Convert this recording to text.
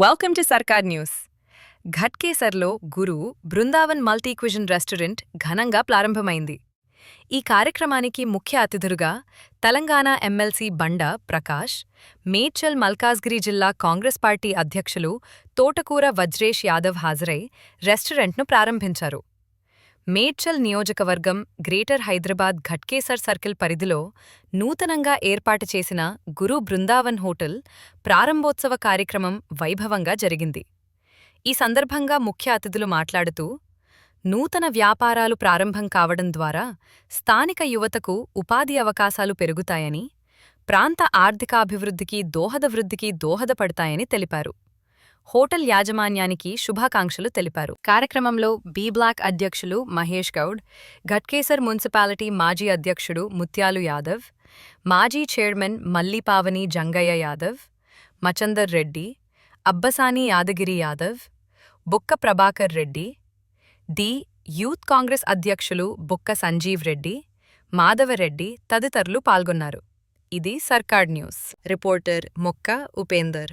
Welcome to సర్కార్ news. ఘట్కేసర్లో గురు Brindavan multi cuisine restaurant ఘనంగా ప్రారంభమైంది. ఈ కార్యక్రమానికి ముఖ్య అతిథులుగా తెలంగాణ ఎమ్మెల్సీ బండా ప్రకాష్, మేడ్చల్ మల్కాజ్గిరి జిల్లా కాంగ్రెస్ పార్టీ అధ్యక్షులు తోటకూర వజ్రేష్ యాదవ్ హాజరై రెస్టారెంట్ను ప్రారంభించారు. మేడ్చల్ నియోజకవర్గం గ్రేటర్ హైదరాబాద్ ఘట్కేసర్ సర్కిల్ పరిధిలో నూతనంగా ఏర్పాటు చేసిన గురు బృందావన్ హోటల్ ప్రారంభోత్సవ కార్యక్రమం వైభవంగా జరిగింది. ఈ సందర్భంగా ముఖ్య అతిథులు మాట్లాడుతూ, నూతన వ్యాపారాలు ప్రారంభం కావడం ద్వారా స్థానిక యువతకు ఉపాధి అవకాశాలు పెరుగుతాయని, ప్రాంత ఆర్థికాభివృద్ధికి దోహదపడతాయని తెలిపారు. హోటల్ యాజమాన్యానికి శుభాకాంక్షలు తెలిపారు. కార్యక్రమంలో బి బ్లాక్ అధ్యక్షులు మహేష్ గౌడ్, ఘట్కేసర్ మున్సిపాలిటీ మాజీ అధ్యక్షుడు ముత్యాలు యాదవ్, మాజీ చైర్మన్ మల్లిపావని జంగయ్య యాదవ్, మచందర్ రెడ్డి, అబ్బసాని యాదగిరి యాదవ్, బుక్క ప్రభాకర్ రెడ్డి, డి యూత్ కాంగ్రెస్ అధ్యక్షులు బుక్క సంజీవ్ రెడ్డి, మాధవరెడ్డి తదితరులు పాల్గొన్నారు. ఇది సర్కార్ న్యూస్. రిపోర్టర్ మొక్క ఉపేందర్.